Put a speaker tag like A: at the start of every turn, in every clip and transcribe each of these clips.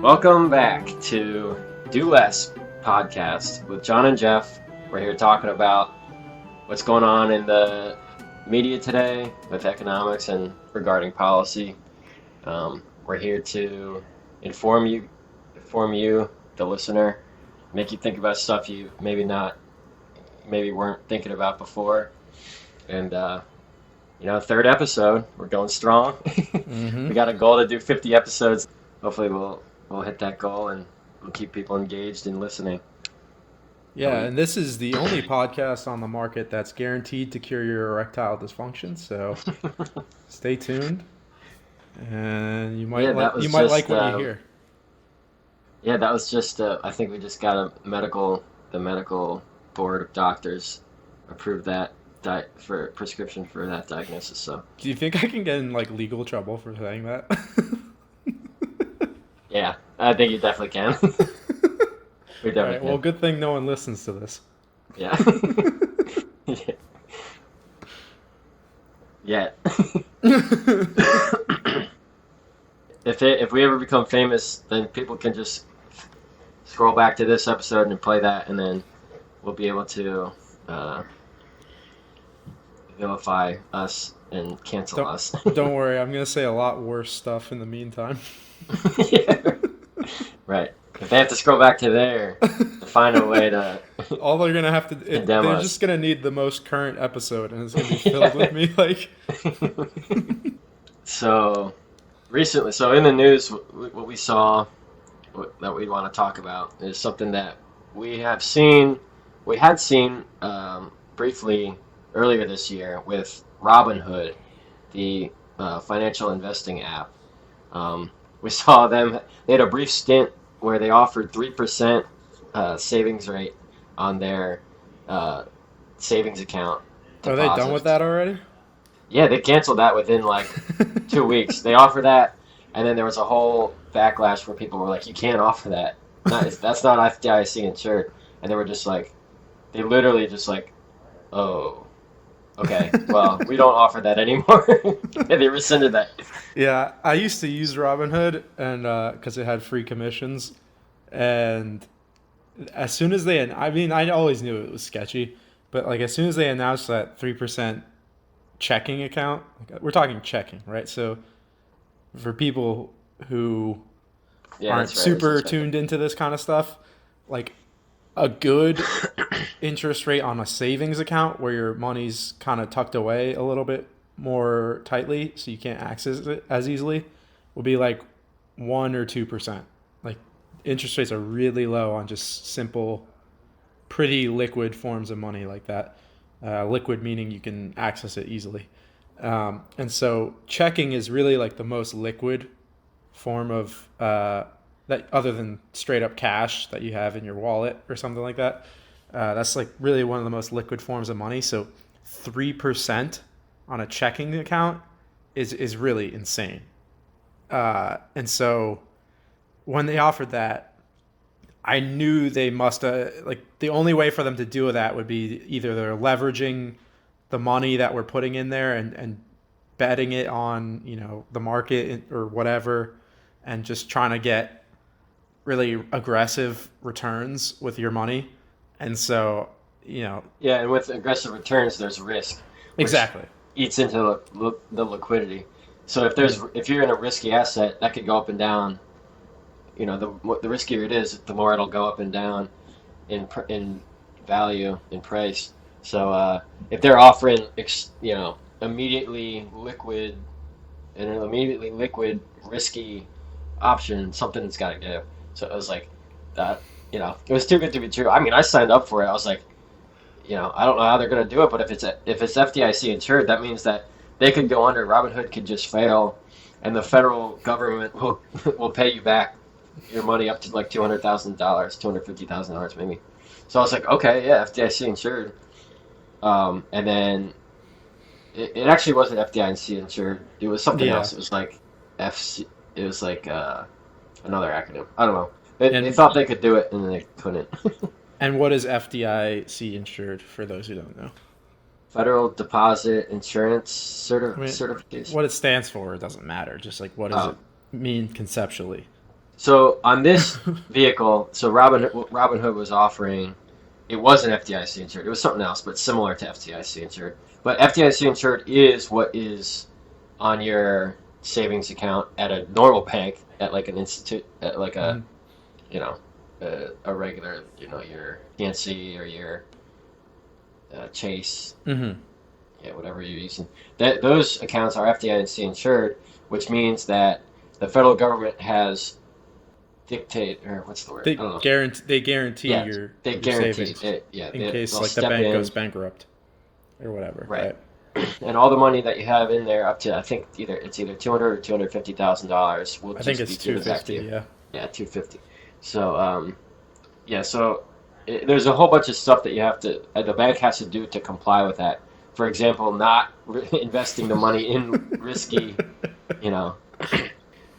A: Welcome back to Do Less podcast with John and Jeff. We're here talking about what's going on in the media today with economics and regarding policy. We're here to inform you, the listener, make you think about stuff you maybe weren't thinking about before. And third episode, we're going strong. We got a goal to do 50 episodes. Hopefully we'll hit that goal and we'll keep people engaged in listening.
B: Yeah, and this is the only podcast on the market that's guaranteed to cure your erectile dysfunction. So stay tuned, and you might like what you hear.
A: Yeah, that was just. I think we just got the medical board of doctors approved that for prescription for that diagnosis. So.
B: Do you think I can get in legal trouble for saying that?
A: Yeah, I think you definitely can. We definitely
B: right, well, good thing no one listens to this.
A: Yeah. Yeah. If we ever become famous, then people can just scroll back to this episode and play that, and then we'll be able to vilify us and cancel us.
B: Don't worry, I'm going to say a lot worse stuff in the meantime.
A: Yeah. Right. If they have to scroll back to there to find a way to
B: all they're going to have to they're just going to need the most current episode, and it's going to be filled with me
A: So recently, in the news, what we saw that we want to talk about is something that we had seen briefly earlier this year with Robinhood, the financial investing app. We saw them. They had a brief stint where they offered 3% savings rate on their savings account.
B: Are they done with that already?
A: Yeah, they canceled that within 2 weeks. They offered that, and then there was a whole backlash where people were like, "You can't offer that. That's not FDIC insured." And they were just they literally just "Oh, okay. Well, we don't offer that anymore." And they rescinded that.
B: Yeah, I used to use Robinhood, and because it had free commissions, and as soon as I always knew it was sketchy, but as soon as they announced that 3% checking account, we're talking checking, right? So for people who aren't super tuned into this kind of stuff, a good interest rate on a savings account where your money's kind of tucked away a little bit more tightly so you can't access it as easily will be 1 or 2%. Interest rates are really low on just simple, pretty liquid forms of money like that. Liquid meaning you can access it easily. And so checking is really the most liquid form of that, other than straight up cash that you have in your wallet or something like that. That's really one of the most liquid forms of money. So 3% on a checking account is really insane. And so when they offered that, I knew they must the only way for them to do that would be either they're leveraging the money that we're putting in there and betting it on the market or whatever, and just trying to get really aggressive returns with your money. And so
A: yeah, and with aggressive returns there's risk.
B: Exactly.
A: Eats into the liquidity. So if you're in a risky asset, that could go up and down. The riskier it is, the more it'll go up and down in value, in price. So if they're offering immediately liquid risky option, something's got to give. So it was that. It was too good to be true. I mean, I signed up for it. I was I don't know how they're going to do it, but if it's FDIC insured, that means that they could go under. Robinhood could just fail, and the federal government will pay you back your money up to $200,000, $250,000 maybe. So I was okay, yeah, FDIC insured. And then it actually wasn't FDIC insured. It was something else. It was FC. It was another acronym. I don't know. They thought they could do it, and then they couldn't.
B: And what is FDIC insured, for those who don't know?
A: Federal Deposit Insurance Certification.
B: What it stands for, it doesn't matter. Just what does it mean conceptually?
A: So on this vehicle, so Robinhood was offering, it wasn't FDIC insured. It was something else, but similar to FDIC insured. But FDIC insured is what is on your savings account at a normal bank, at like an institute, at like a,
B: Mhm.
A: you know, a regular, your PNC or your Chase,
B: Mhm.
A: yeah, whatever you're using. That those accounts are FDIC insured, which means that the federal government has dictate, or what's the word? I don't know.
B: They guarantee
A: Yeah, they
B: your
A: guarantee
B: savings
A: it. Yeah,
B: in case
A: they'll
B: like the
A: step
B: bank goes
A: in,
B: bankrupt or whatever,
A: right?
B: right?
A: And all the money that you have in there, up to, I think, either 200 or $250,000, will
B: I think
A: just be
B: it's two
A: given back to
B: fifty.
A: you.
B: Yeah,
A: Yeah, 250. So yeah, so there's a whole bunch of stuff that you have to, the bank has to do to comply with that. For example, not investing the money in risky, you know.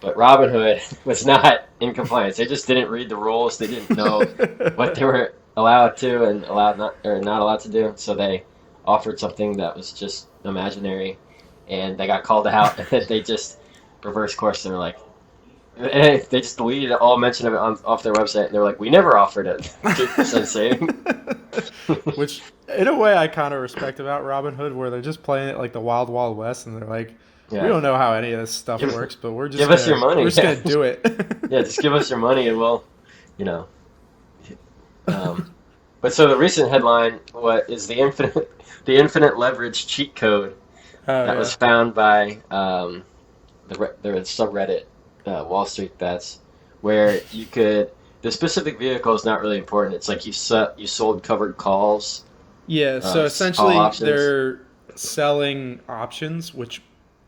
A: But Robinhood was not in compliance. They just didn't read the rules. They didn't know what they were allowed to and allowed not, or not allowed to do. So they offered something that was just imaginary, and they got called out. And they just reversed course. They were like, they just deleted all mention of it off their website. And they were like, we never offered a 2% saving.
B: Which in a way I kind of respect about Robinhood, where they're just playing it like the Wild Wild West, and they're like, we
A: Yeah,
B: don't know how any of this stuff
A: give
B: works, but
A: give us your
B: we're
A: money.
B: just
A: Yeah,
B: gonna do it.
A: yeah, just give us your money, and we'll, you know. Um, But so the recent headline, what is the infinite leverage cheat code
B: Oh
A: that
B: yeah.
A: was found by the subreddit Wall Street Bets, where you could, the specific vehicle is not really important. It's like you sold covered calls,
B: Yeah, so
A: call
B: essentially
A: options.
B: they're selling options, which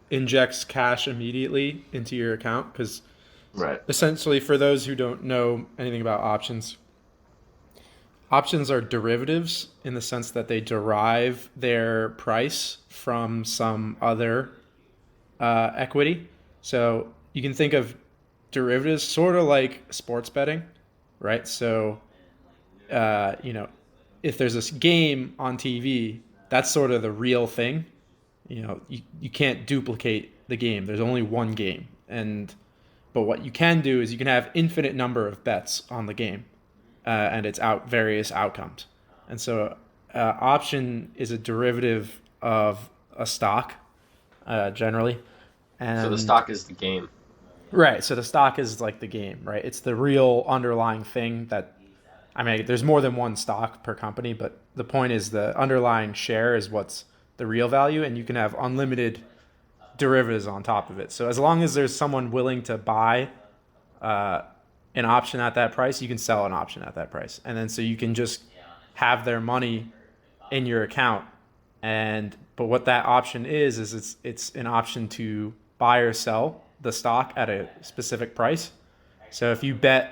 B: injects cash immediately into your account. Because
A: Right.
B: essentially, for those who don't know anything about options, options are derivatives in the sense that they derive their price from some other equity. So you can think of derivatives sort of like sports betting, right? So, you know, if there's this game on TV, that's sort of the real thing. You can't duplicate the game. There's only one game. But what you can do is you can have infinite number of bets on the game, and it's out various outcomes. And so, option is a derivative of a stock, generally,
A: So the
B: and
A: stock is the game.
B: right. So the stock is like the game, right? It's the real underlying thing that I mean, there's more than one stock per company, but the point is the underlying share is what's the real value, and you can have unlimited derivatives on top of it. So as long as there's someone willing to buy uh, an option at that price, you can sell an option at that price, and then so you can just have their money in your account. And but what that option is it's an option to buy or sell the stock at a specific price. So if you bet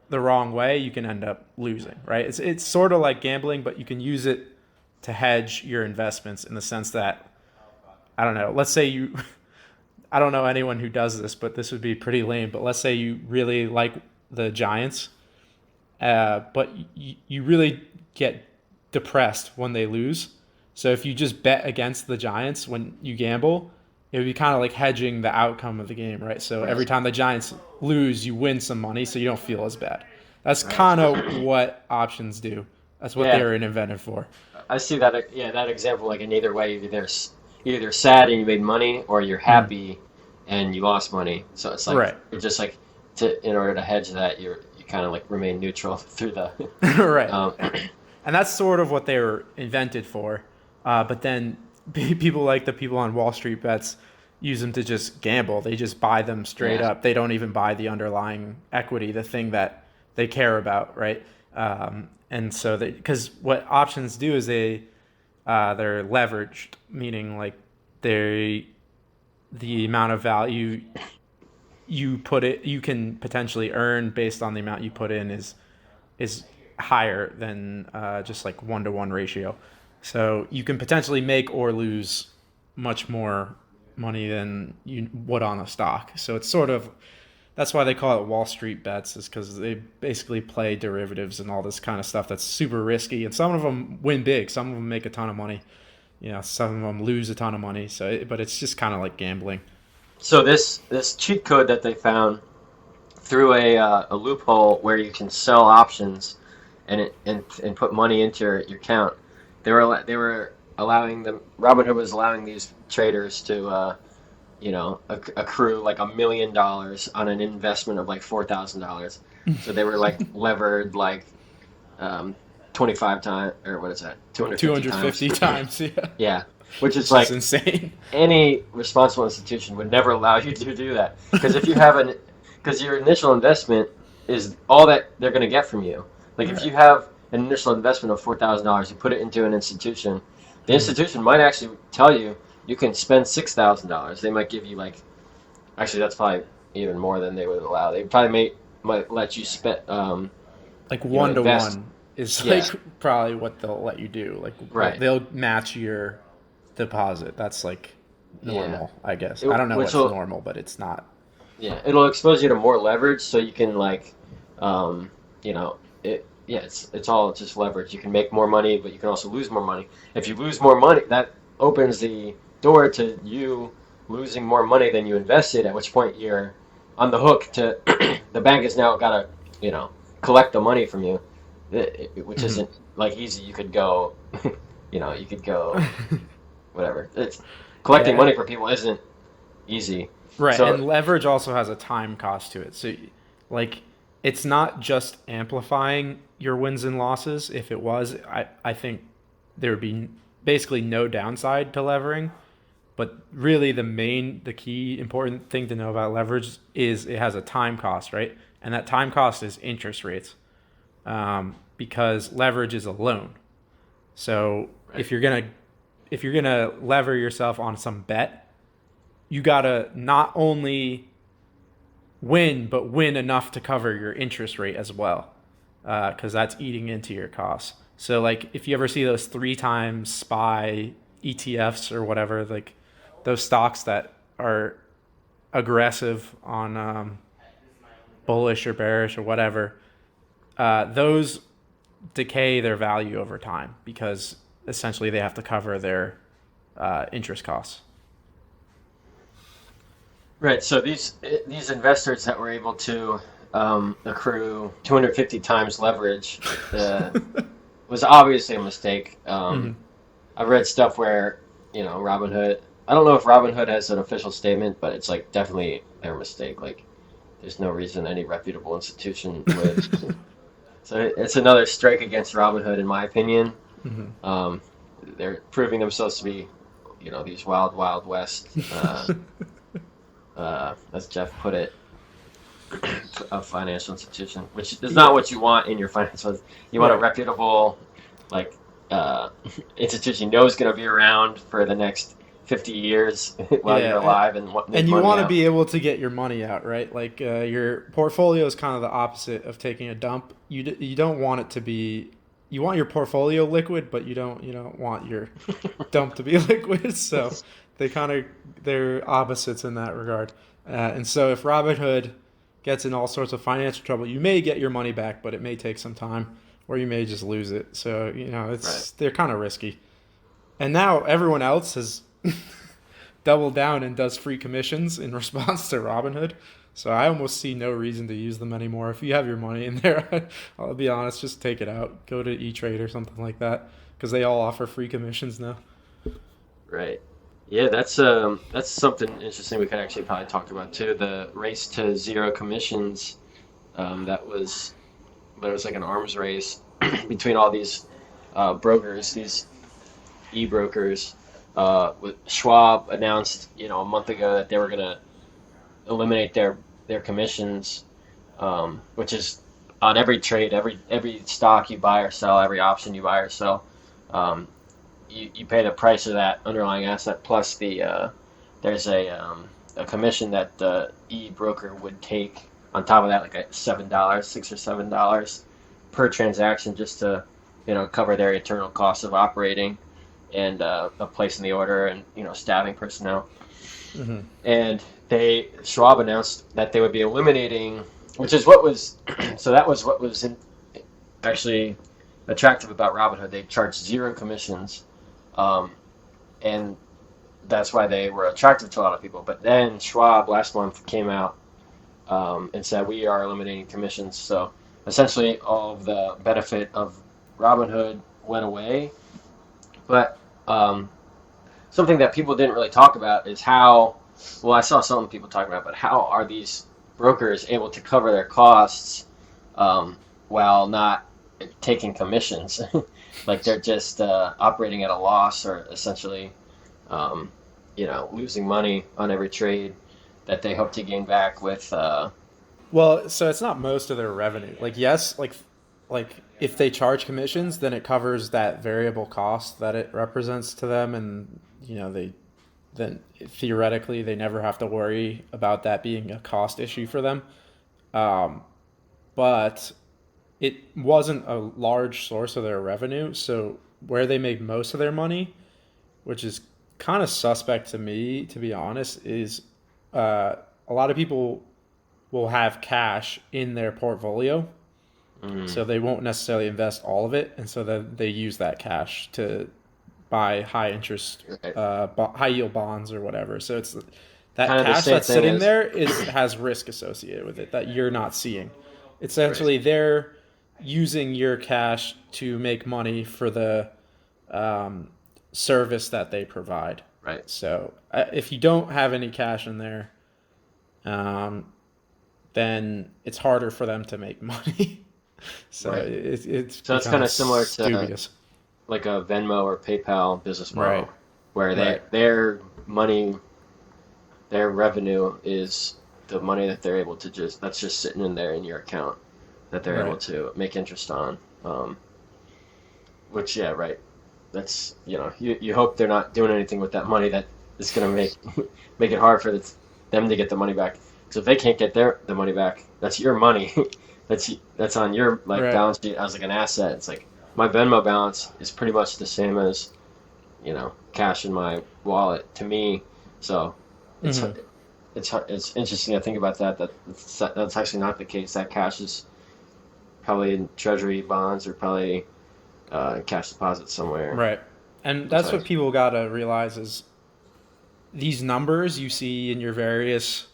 B: the wrong way, you can end up losing, right? It's sort of like gambling, but you can use it to hedge your investments in the sense that I don't know. Let's say you I don't know anyone who does this, but this would be pretty lame. But let's say you really like the Giants, but you really get depressed when they lose. So if you just bet against the Giants when you gamble, it would be kind of like hedging the outcome of the game, right? So every
A: Right.
B: time the Giants lose, you win some money, so you don't feel as bad. That's
A: Right.
B: kind of what options do. That's what they
A: Yeah,
B: were invented for.
A: I see that. Yeah, that example. Like in either way, you're either sad and you made money, or you're
B: Mm.
A: happy and you lost money. So it's like
B: Right.
A: you're just like, in order to hedge that, you kind of like remain neutral through the.
B: Right.
A: Um,
B: And that's sort of what they were invented for. But then people like the people on Wall Street bets use them to just gamble. They just buy them straight
A: yeah,
B: up. They don't even buy the underlying equity, the thing that they care about, right? And so because what options do is they're leveraged, meaning like they the amount of value you can potentially earn based on the amount you put in is higher than just like 1-to-1 ratio. So you can potentially make or lose much more money than you would on a stock. So it's sort of that's why they call it Wall Street bets, is because they basically play derivatives and all this kind of stuff that's super risky. And some of them win big, some of them make a ton of money. Some of them lose a ton of money. But it's just kind of like gambling.
A: so this cheat code that they found through a loophole where you can sell options and put money into your account. They were allowing them. Robinhood was allowing these traders to accrue like $1 million on an investment of like $4,000. So they were like levered like um, 25 times, or what is that, 250 times.
B: 250 times, yeah.
A: Yeah, which is
B: Which is
A: like
B: insane.
A: any responsible institution would never allow you to do that because if you have an because your initial investment is all that they're going to get from you. Like if
B: Right.
A: you have an initial investment of $4,000, you put it into an institution, the
B: Mhm.
A: institution might actually tell you you can spend $6,000. They might give you like actually that's probably even more than they would allow. They probably might let you spend
B: Like one to
A: invest.
B: one is
A: Yeah,
B: like probably what they'll let you do. Like
A: right.
B: they'll match your deposit. That's like
A: Yeah,
B: normal, I guess. I don't know
A: which
B: what's
A: will
B: normal, but it's not.
A: yeah, it'll expose you to more leverage, so you can like, um, you know, it. Yeah, it's all just leverage. You can make more money, but you can also lose more money. If you lose more money, that opens the door to you losing more money than you invested. At which point you're on the hook to the bank has now got to collect the money from you, which
B: Mhm.
A: isn't like easy. You could go, you could go whatever. It's collecting
B: Yeah,
A: money for people isn't easy.
B: right.
A: So
B: And leverage also has a time cost to it. So, like, it's not just amplifying your wins and losses. If it was, I think there would be basically no downside to levering. But really, the key important thing to know about leverage is it has a time cost, right? And that time cost is interest rates, because leverage is a loan. So
A: right.
B: if you're gonna lever yourself on some bet, you gotta not only win, but win enough to cover your interest rate as well, because that's eating into your costs. So like if you ever see those 3 times SPY ETFs or whatever, like those stocks that are aggressive on bullish or bearish or whatever, those decay their value over time because essentially they have to cover their interest costs.
A: Right. So these investors that were able to accrue 250 times leverage was obviously a mistake.
B: Mhm.
A: I've read stuff where Robinhood. I don't know if Robinhood has an official statement, but it's like definitely their mistake. Like, there's no reason any reputable institution would. So it's another strike against Robinhood, in my opinion.
B: Mhm.
A: Um, they're proving themselves to be, these wild, wild west. As Jeff put it, a financial institution, which is not
B: Yeah.
A: what you want in your financial. You want a
B: Right.
A: reputable, like, uh, institution you know is going to be around for the next 50 years while you're
B: Yeah.
A: alive and make
B: And you
A: money
B: want to
A: out.
B: be able to get your money out, right? Like your portfolio is kind of the opposite of taking a dump. You don't want it to be. You want your portfolio liquid, but you don't want your dump to be liquid. So they're opposites in that regard. And so if Robinhood gets in all sorts of financial trouble, you may get your money back, but it may take some time, or you may just lose it. So
A: Right.
B: they're kind of risky. And now everyone else has doubled down and does free commissions in response to Robinhood. So I almost see no reason to use them anymore. If you have your money in there, I'll be honest, just take it out. Go to E-Trade or something like that because they all offer free commissions now.
A: Right. Yeah, that's something interesting we could actually probably talk about too. The race to zero commissions. That was, but it was like an arms race between all these brokers, these e-brokers. With Schwab announced, a month ago that they were gonna eliminate their commissions, which is on every trade, every stock you buy or sell, every option you buy or sell. Um, you pay the price of that underlying asset plus there's a commission that the e broker would take on top of that, like $7, $6 or $7 per transaction, just to cover their internal costs of operating and of placing the order and staffing personnel.
B: Mm-hmm.
A: And Schwab announced that they would be eliminating, which is what was so that was what was actually attractive about Robinhood. They charged zero commissions, um, and that's why they were attractive to a lot of people. But then Schwab last month came out and said we are eliminating commissions. So essentially, all of the benefit of Robinhood went away. But something that people didn't really talk about is how, well, I saw some people talking about, but how are these brokers able to cover their costs while not taking commissions? Like they're just operating at a loss or essentially, um, losing money on every trade that they hope to gain back with.
B: Well, so it's not most of their revenue. Like yes, like if they charge commissions, then it covers that variable cost that it represents to them, and they then theoretically they never have to worry about that being a cost issue for them. Um, but it wasn't a large source of their revenue. So where they make most of their money, which is kind of suspect to me, to be honest, is a lot of people will have cash in their portfolio,
A: Mm,
B: so they won't necessarily invest all of it, and so then they use that cash to buy high interest,
A: right.
B: high yield bonds or whatever. So it's that
A: Kind of the
B: cash
A: same
B: that's
A: thing
B: sitting
A: as
B: there is has risk associated with it that you're not seeing.
A: right,
B: Essentially, they're using your cash to make money for the um, service that they provide.
A: right,
B: So if you don't have any cash in there, um, then it's harder for them to make money. So
A: right.
B: it's
A: So it's kind of
B: becomes
A: similar to
B: dubious.
A: like a Venmo or PayPal business
B: Right.
A: model, where
B: Right.
A: their money, their revenue is the money that they're able to that's just sitting in there in your account that they're able
B: Right.
A: to make interest on. Which yeah, right. That's you hope they're not doing anything with that money that is going to make it hard for them to get the money back. So if they can't get the money back, that's your money. that's on your like
B: Right.
A: balance sheet as like an asset. It's like my Venmo balance is pretty much the same as cash in my wallet to me. So it's
B: Hmm.
A: it's interesting to think about that's actually not the case. That cash is probably in treasury bonds or probably cash deposit somewhere.
B: Right. And
A: That's
B: that's
A: how.
B: what people got to realize is these numbers you see in your various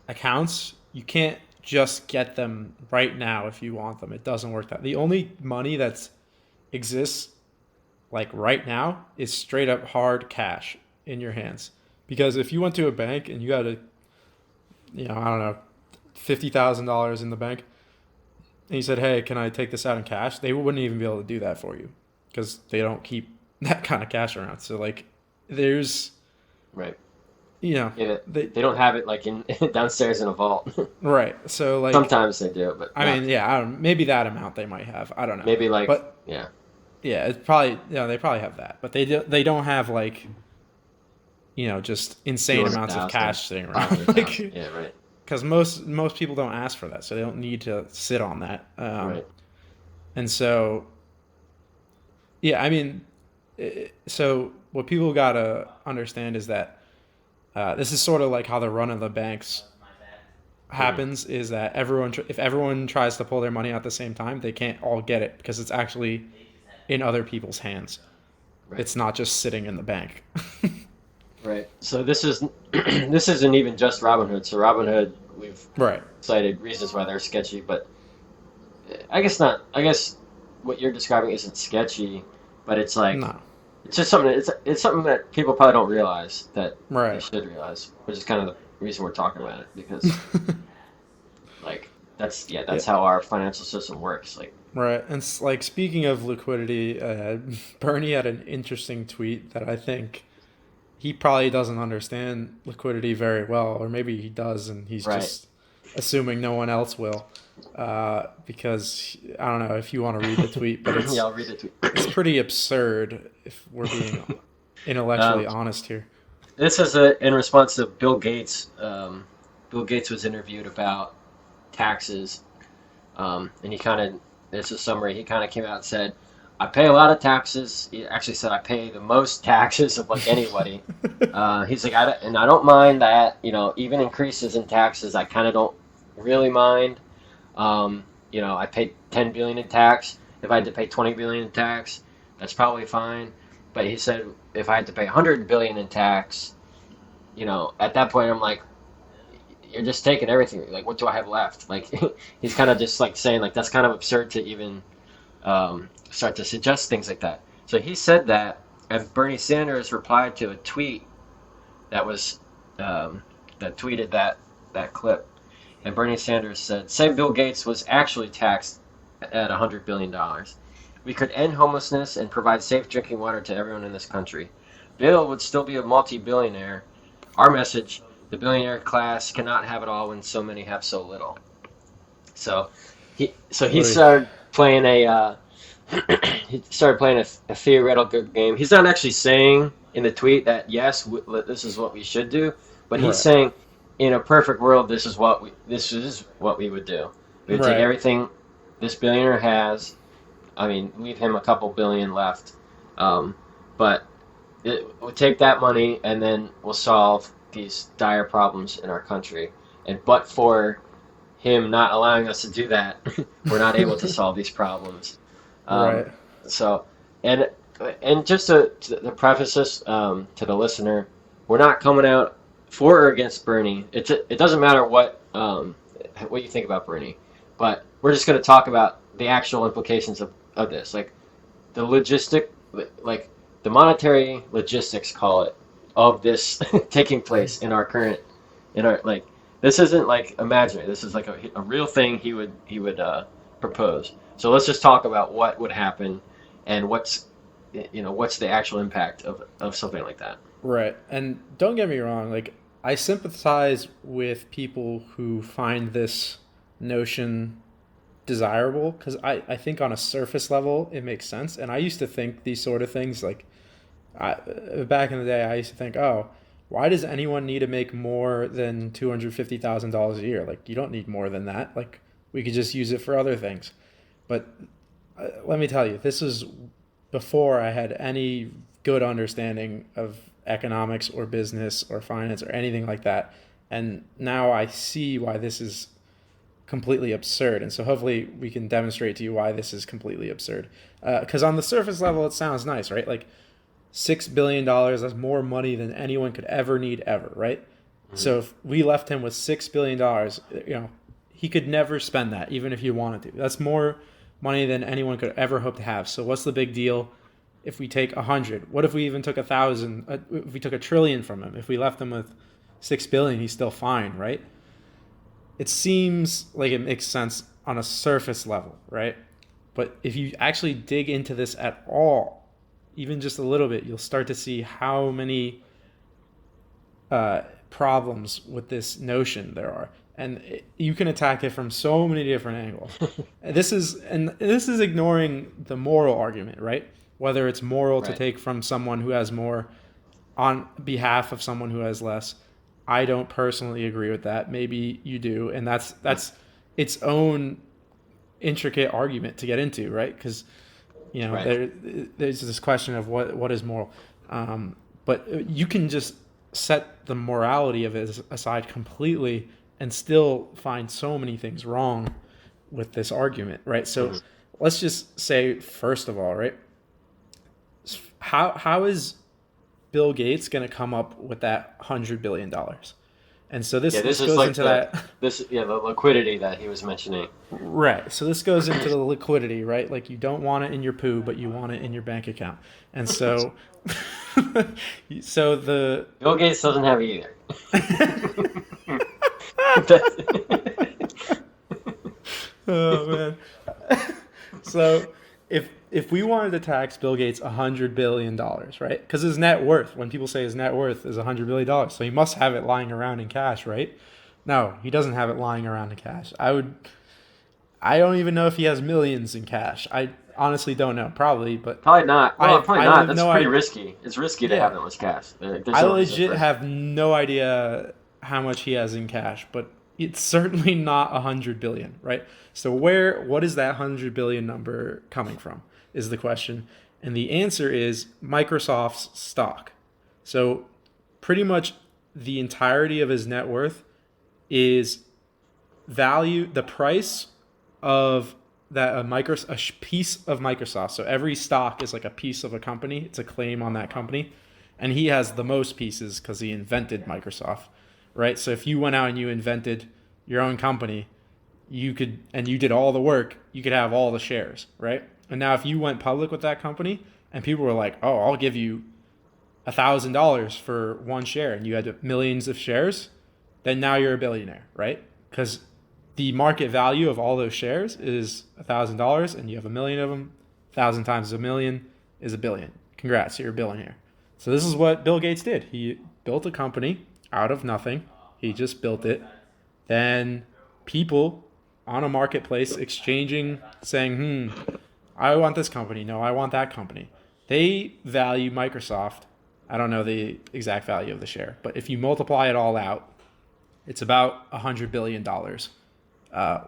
B: accounts, you can't just get them right now if you want them. It doesn't work that. The only money that exists like right now is straight up hard cash in your hands. Because if you went to a bank and you got I don't know, $50,000 in the bank, and you said, "Hey, can I take this out in cash?" They wouldn't even be able to do that for you because they don't keep that kind of cash around. So like, there's
A: Right.
B: you know
A: Yeah,
B: they
A: they don't have it like in downstairs in a vault.
B: right. So like,
A: Sometimes they do, but
B: I
A: not
B: mean, yeah, I don't, maybe that amount they might have. I don't know,
A: maybe like
B: but
A: yeah,
B: yeah, it's probably they probably have that, but they don't have like just
A: two
B: insane
A: hundred
B: amounts of
A: thousand,
B: cash sitting
A: five
B: around
A: hundred thousand.
B: like
A: Yeah, right,
B: because most people don't ask for that, so they don't need to sit on that.
A: right.
B: And so yeah, I mean, so what people gotta understand is that this is sort of like how the run of the banks
A: Hmm.
B: happens. Is that if everyone tries to pull their money out at the same time, they can't all get it because it's actually in other people's hands.
A: Right,
B: It's not just sitting in the bank.
A: right. So this is this isn't even just Robinhood. So Robinhood, we've
B: Right.
A: cited reasons why they're sketchy, but I guess not. I guess what you're describing isn't sketchy, but it's like
B: No.
A: it's just something. It's something that people probably don't realize that they
B: Right.
A: should realize, which is kind of the reason we're talking about it because like
B: Yeah.
A: that's how our financial system works. Like
B: Right. And like speaking of liquidity, Bernie had an interesting tweet that I think he probably doesn't understand liquidity very well, or maybe he does, and he's
A: right,
B: just assuming no one else will. Because I don't know if you want to read the tweet, but
A: yeah,
B: it's
A: I'll read it.
B: it's pretty absurd if we're being
A: um,
B: intellectually honest here.
A: this is in response to Bill Gates. Bill Gates was interviewed about taxes, and he kind of it's a summary. He kind of came out and said, "I pay a lot of taxes." He actually said, "I pay the most taxes of like anybody." He's like, and I don't mind that. Even increases in taxes, I kind of don't really mind. I pay 10 billion in tax. If I had to pay 20 billion in tax, that's probably fine. But he said if I had to pay 100 billion in tax, at that point I'm like, you're just taking everything. Like, what do I have left? Like, he's kind of just like saying like that's kind of absurd to even start to suggest things like that. So he said that, and Bernie Sanders replied to a tweet that was that tweeted that clip, and Bernie Sanders said, "Say Bill Gates was actually taxed at $100 billion. We could end homelessness and provide safe drinking water to everyone in this country. Bill would still be a multi-billionaire. Our message: the billionaire class cannot have it all when so many have so little." So he
B: Oy.
A: started playing a theoretical game. He's not actually saying in the tweet that yes, this is what we should do, but he's
B: Right.
A: saying in a perfect world, this is what we would do. We would take
B: Right.
A: everything this billionaire has. I mean, leave him a couple billion left, but we'll take that money and then we'll solve these dire problems in our country. And but for him not allowing us to do that, we're not able to solve these problems. Um,
B: Right.
A: so, and and just to preface this to the listener, we're not coming out for or against Bernie. It doesn't matter what you think about Bernie, but we're just going to talk about the actual implications of this, like the logistic, like the monetary logistics, call it, of this taking place in our current, in our like this isn't like imaginary. This is like a real thing he would propose. So let's just talk about what would happen and what's the actual impact of something like that.
B: Right. And don't get me wrong, like I sympathize with people who find this notion desirable because I think on a surface level it makes sense. And I used to think these sort of things like back in the day I used to think, oh, why does anyone need to make more than $250,000 a year? Like you don't need more than that. Like we could just use it for other things. But let me tell you, this is before I had any good understanding of economics or business or finance or anything like that. And now I see why this is completely absurd. And so hopefully we can demonstrate to you why this is completely absurd. Because on the surface level, it sounds nice, right? Like $6 billion, that's more money than anyone could ever need ever, right?
A: Mhm.
B: So if we left him with $6 billion, he could never spend that, even if he wanted to. That's more money than anyone could ever hope to have. So what's the big deal if we take 100? What if we even took 1,000? If we took 1 trillion from him, if we left him with 6 billion, he's still fine, right? It seems like it makes sense on a surface level, right? But if you actually dig into this at all, even just a little bit, you'll start to see how many problems with this notion there are, and you can attack it from so many different angles. This is ignoring the moral argument, right? Whether it's moral to
A: Right.
B: take from someone who has more on behalf of someone who has less. I don't personally agree with that. Maybe you do, and that's its own intricate argument to get into, right? Because
A: Right.
B: there's this question of what is moral, but you can just set the morality of it aside completely and still find so many things wrong with this argument, right? So
A: Mhm.
B: let's just say first of all, right? How is Bill Gates going to come up with that $100 billion? And so this
A: Yeah, this
B: this
A: is
B: goes
A: like
B: into that.
A: the liquidity that he was mentioning.
B: Right. So this goes into the liquidity, right? Like you don't want it in your poo, but you want it in your bank account. And so so the
A: Bill Gates doesn't have it either.
B: oh man. So if we wanted to tax Bill Gates $100 billion, right? Because his net worth, when people say his net worth is $100 billion, so he must have it lying around in cash, right? No, he doesn't have it lying around in cash. I don't even know if he has millions in cash. I honestly don't know. Probably, but
A: Probably not. Well, probably
B: I
A: not.
B: have
A: That's
B: no
A: pretty
B: idea.
A: risky. It's risky to have
B: Yeah,
A: that much cash. There's
B: I
A: no reason
B: legit
A: for it.
B: have no idea how much he has in cash, but it's certainly not 100 billion, right? So what is that 100 billion number coming from? Is the question, and the answer is Microsoft's stock. So pretty much the entirety of his net worth is the price of that a piece of Microsoft. So every stock is like a piece of a company. It's a claim on that company, and he has the most pieces because he invented Microsoft. right? So if you went out and you invented your own company, you could, and you did all the work, you could have all the shares, right? And now if you went public with that company and people were like, oh, I'll give you $1,000 for one share, and you had millions of shares, then now you're a billionaire, right? Because the market value of all those shares is $1,000, and you have a million of them. 1,000 times a million is a billion. Congrats, you're a billionaire. So this is what Bill Gates did. He built a company out of nothing. He just built it. Then people on a marketplace exchanging, saying, I want this company. No, I want that company. They value Microsoft. I don't know the exact value of the share, but if you multiply it all out, it's about $100 billion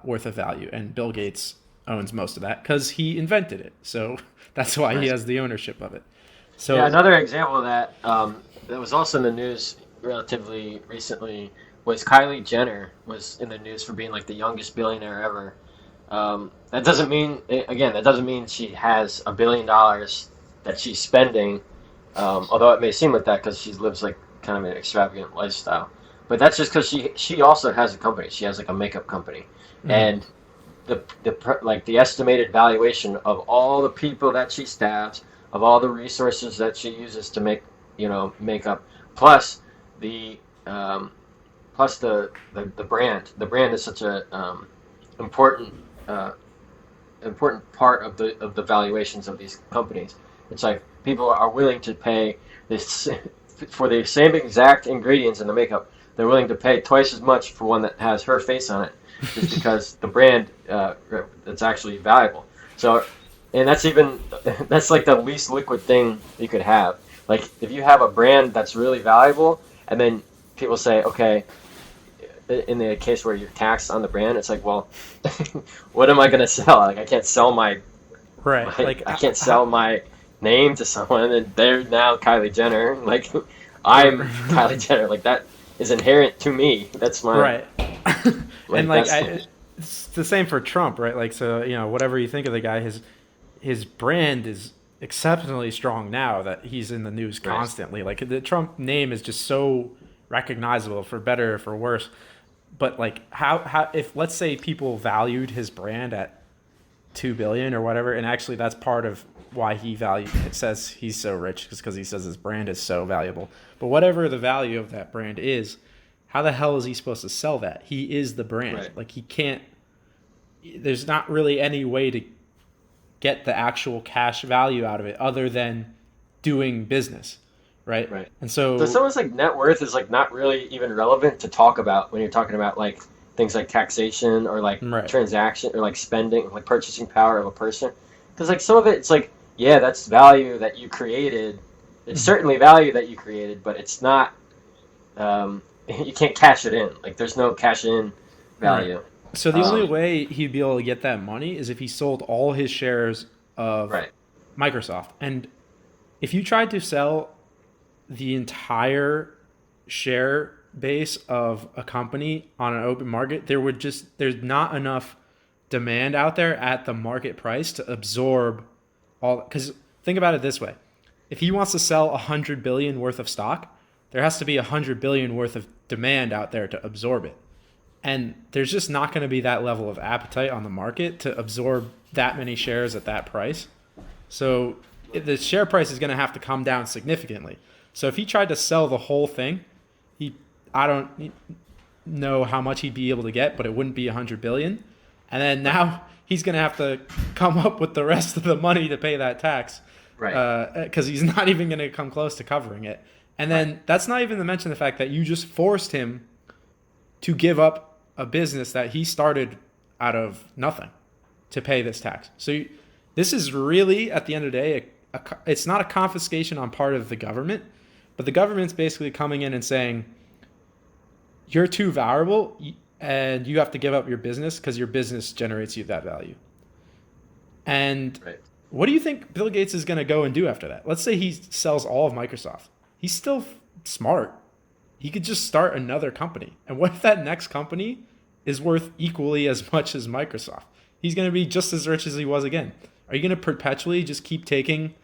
B: worth of value. And Bill Gates owns most of that because he invented it. So that's why he has the ownership of it. So
A: yeah, another example of that that was also in the news relatively recently was Kylie Jenner was in the news for being like the youngest billionaire ever. That doesn't mean, again, that doesn't mean she has $1 billion that she's spending, although it may seem like that because she lives like kind of an extravagant lifestyle. But that's just because she also has a company. She has like a makeup company, and the estimated valuation of all the people that she staffs, of all the resources that she uses to make makeup, plus the the brand. The brand is such a important important part of the valuations of these companies. It's like people are willing to pay this for the same exact ingredients in the makeup. They're willing to pay twice as much for one that has her face on it, just because the brand it's actually valuable. So, and that's like the least liquid thing you could have. Like if you have a brand that's really valuable, and then people say, okay, in the case where you're taxed on the brand, it's like, well, what am I going to sell? Like I can't sell I can't sell my name to someone, and they're now Kylie Jenner. Like I'm Kylie Jenner. Like that is inherent to me. That's my
B: right. And it's the same for Trump, right? Like so, whatever you think of the guy, his brand is exceptionally strong now that he's in the news constantly. Right. Like the Trump name is just so recognizable, for better or for worse. But like how if let's say people valued his brand at 2 billion or whatever, and actually that's part of why it says he's so rich, because he says his brand is so valuable. But whatever the value of that brand is, how the hell is he supposed to sell that? He is the brand. Right. Like he can't. There's not really any way to get the actual cash value out of it other than doing business. Right. And so
A: someone's like net worth is like not really even relevant to talk about when you're talking about like things like taxation or like transaction or like spending, like purchasing power of a person. Because like some of it, it's like, yeah, that's value that you created. It's certainly value that you created, but it's not. You can't cash it in. Like there's no cash in value.
B: Right. So the only way he'd be able to get that money is if he sold all his shares of Microsoft. And if you tried to sell the entire share base of a company on an open market, there's not enough demand out there at the market price to absorb all. Because think about it this way: if he wants to sell 100 billion worth of stock, there has to be 100 billion worth of demand out there to absorb it, and there's just not going to be that level of appetite on the market to absorb that many shares at that price. So the share price is going to have to come down significantly. So if he tried to sell the whole thing, I don't know how much he'd be able to get, but it wouldn't be 100 billion. And then now he's going to have to come up with the rest of the money to pay that tax, because he's not even going to come close to covering it. And then that's not even to mention the fact that you just forced him to give up a business that he started out of nothing to pay this tax. So this is really, at the end of the day, it's not a confiscation on part of the government, but the government's basically coming in and saying, you're too valuable and you have to give up your business because your business generates you that value. And what do you think Bill Gates is going to go and do after that? Let's say he sells all of Microsoft. He's still smart. He could just start another company. And what if that next company is worth equally as much as Microsoft? He's going to be just as rich as he was again. Are you going to perpetually just keep taking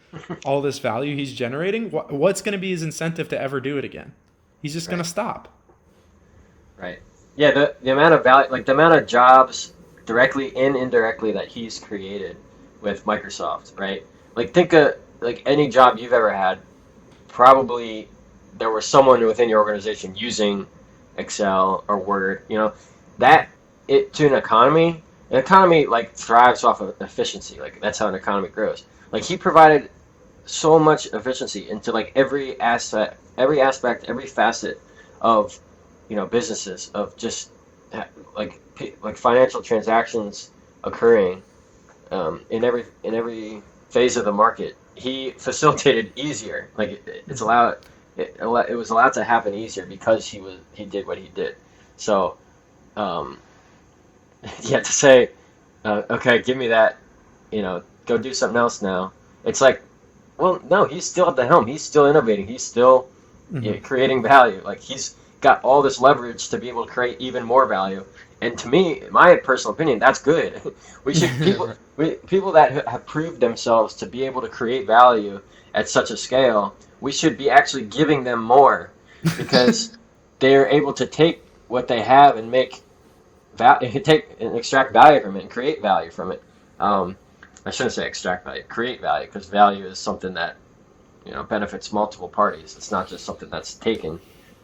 B: all this value he's generating? What's going to be his incentive to ever do it again? He's just going to stop.
A: Right. Yeah, the amount of value, like the amount of jobs directly and indirectly that he's created with Microsoft, right? Like think of like any job you've ever had, probably there was someone within your organization using Excel or Word, that it to an economy like thrives off of efficiency. Like that's how an economy grows. Like he provided so much efficiency into like every facet of businesses of just like financial transactions occurring in every phase of the market. He facilitated easier. Like it was allowed to happen easier because he did what he did. So um, yeah, to say okay, give me that, go do something else now. It's like, well, no, he's still at the helm. He's still innovating. He's still
B: Hmm.
A: creating value. Like he's got all this leverage to be able to create even more value. And to me, my personal opinion, that's good. We should
B: Right.
A: people that have proved themselves to be able to create value at such a scale, we should be actually giving them more because they're able to take what they have and take and extract value from it and create value from it. Um, I shouldn't say extract value, create value, because value is something that benefits multiple parties. It's not just something that's taken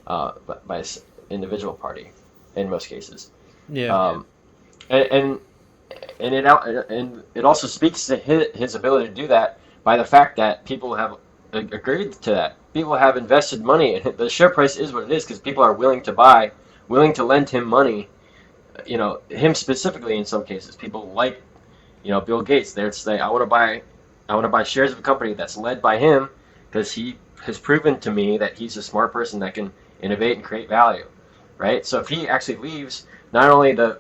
A: by an individual party in most cases.
B: Yeah.
A: Um, and, and and it also speaks to his ability to do that by the fact that people have agreed to that. People have invested money, and the share price is what it is because people are willing to buy, willing to lend him money. Him specifically in some cases. People like Bill Gates. They'd say, I want to buy shares of a company that's led by him because he has proven to me that he's a smart person that can innovate and create value, right? So if he actually leaves, not only the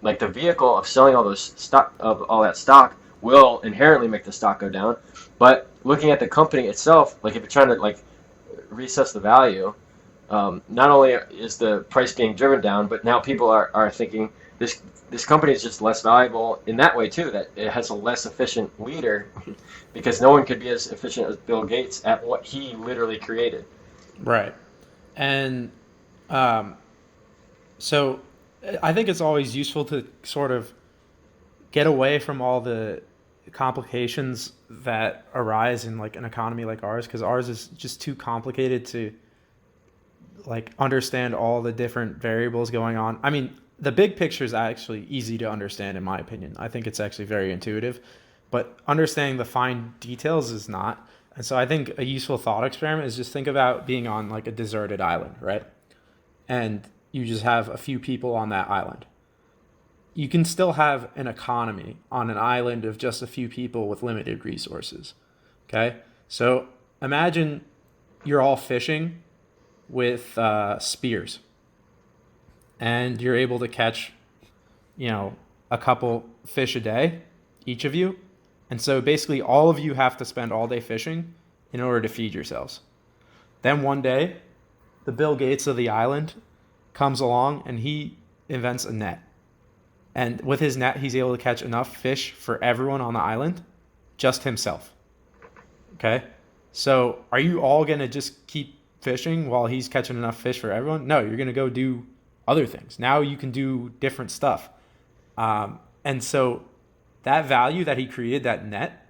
A: vehicle of selling all that stock will inherently make the stock go down, but looking at the company itself, like if you're trying to like reassess the value, not only is the price being driven down, but now people are thinking this company is just less valuable in that way too. That it has a less efficient leader because no one could be as efficient as Bill Gates at what he literally created.
B: Right. And um, so I think it's always useful to sort of get away from all the complications that arise in like an economy like ours, because ours is just too complicated to like understand all the different variables going on. I mean, the big picture is actually easy to understand in my opinion. I think it's actually very intuitive, but understanding the fine details is not. And so I think a useful thought experiment is just think about being on like a deserted island, right? And you just have a few people on that island. You can still have an economy on an island of just a few people with limited resources. Okay? So imagine you're all fishing with spears and you're able to catch, a couple fish a day, each of you. And so basically, all of you have to spend all day fishing in order to feed yourselves. Then one day, the Bill Gates of the island comes along and he invents a net. And with his net, he's able to catch enough fish for everyone on the island, just himself. Okay? So are you all going to just keep fishing while he's catching enough fish for everyone? No, you're going to go do other things. Now you can do different stuff. And so that value that he created, that net,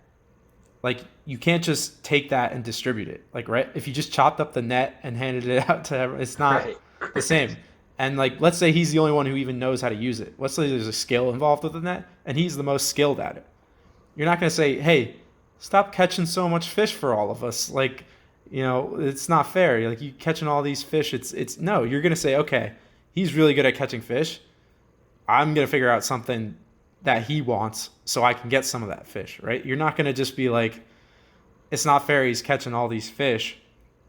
B: like you can't just take that and distribute it. Like, right? If you just chopped up the net and handed it out to everyone, it's not
A: Right.
B: the same. And like, let's say he's the only one who even knows how to use it. Let's say there's a skill involved with the net, and he's the most skilled at it. You're not going to say, "Hey, stop catching so much fish for all of us." Like, it's not fair. Like you catching all these fish. It's no. You're going to say, "Okay, he's really good at catching fish. I'm going to figure out something that he wants so I can get some of that fish." Right? You're not going to just be like, "It's not fair. He's catching all these fish."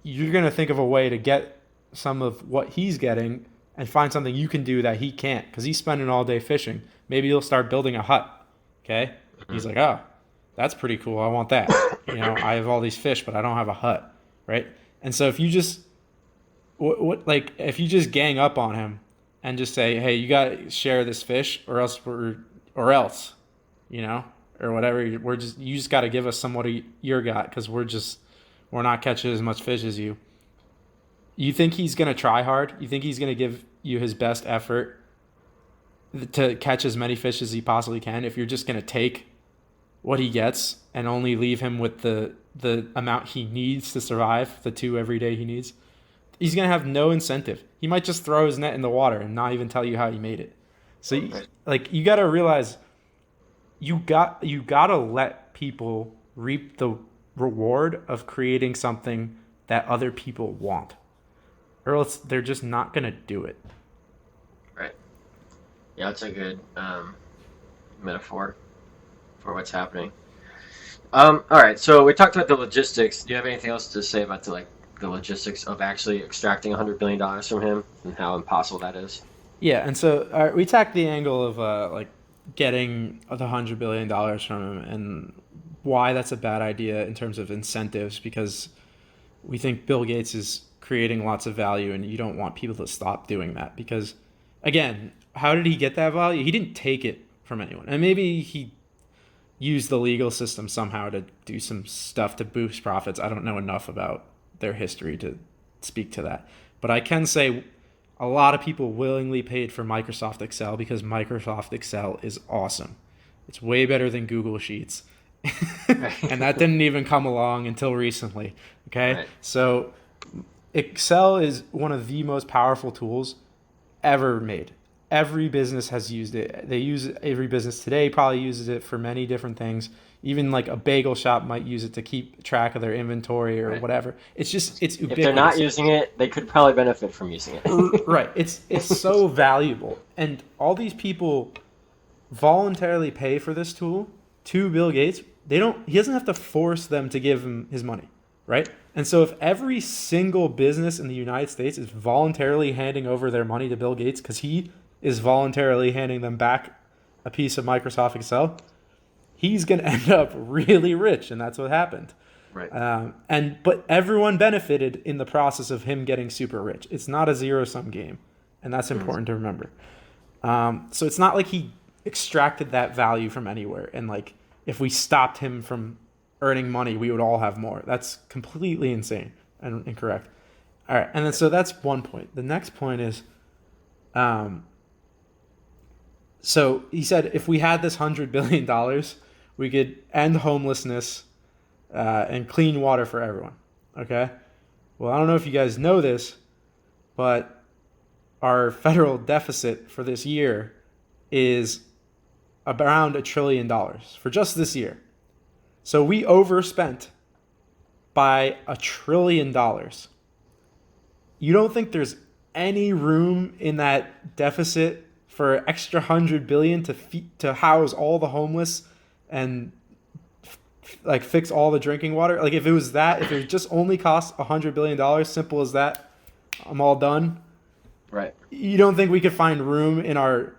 B: You're going to think of a way to get some of what he's getting and find something you can do that he can't because he's spending all day fishing. Maybe he'll start building a hut. Okay? He's like, "Oh, that's pretty cool. I want that." I have all these fish, but I don't have a hut, right? And so if you just what like if you just gang up on him and just say, "Hey, you got to share this fish, or else or else, you know, or whatever. You just got to give us somewhat of your got because we're not catching as much fish as you." You think he's gonna try hard? You think he's gonna give you his best effort to catch as many fish as he possibly can, if you're just going to take what he gets and only leave him with the amount he needs to survive, the two every day he needs, he's going to have no incentive. He might just throw his net in the water and not even tell you how he made it. So like you got to realize you got to let people reap the reward of creating something that other people want, or else they're just not going to do it.
A: Right. Yeah, that's a good metaphor for what's happening. All right, so we talked about the logistics. Do you have anything else to say about the logistics of actually extracting $100 billion from him and how impossible that is?
B: Yeah, and so we tacked the angle of like getting the $100 billion from him and why that's a bad idea in terms of incentives, because we think Bill Gates is creating lots of value and you don't want people to stop doing that, because again, how did he get that value? He didn't take it from anyone, and maybe he used the legal system somehow to do some stuff to boost profits. I don't know enough about their history to speak to that, but I can say a lot of people willingly paid for Microsoft Excel because Microsoft Excel is awesome. It's way better than Google Sheets. And that didn't even come along until recently. Okay?
A: Right.
B: So Excel is one of the most powerful tools ever made. Every business has used it. Every business today probably uses it for many different things. Even like a bagel shop might use it to keep track of their inventory or
A: Right.
B: whatever. It's ubiquitous.
A: If they're not using it, they could probably benefit from using it.
B: Right. It's so valuable. And all these people voluntarily pay for this tool to Bill Gates. He doesn't have to force them to give him his money, right? And so if every single business in the United States is voluntarily handing over their money to Bill Gates because he is voluntarily handing them back a piece of Microsoft Excel, he's going to end up really rich, and that's what happened.
A: Right.
B: But everyone benefited in the process of him getting super rich. It's not a zero-sum game, and that's important to remember. So it's not like he extracted that value from anywhere, and like if we stopped him from earning money, we would all have more. That's completely insane and incorrect. All right, and then so that's one point. The next point is, so he said if we had this $100 billion, we could end homelessness and clean water for everyone. Okay? Well, I don't know if you guys know this, but our federal deficit for this year is around $1 trillion for just this year. So we overspent by $1 trillion. You don't think there's any room in that deficit for extra $100 billion to house all the homeless and like fix all the drinking water? Like if it just only cost $100 billion, simple as that, I'm all done.
A: Right.
B: You don't think we could find room in our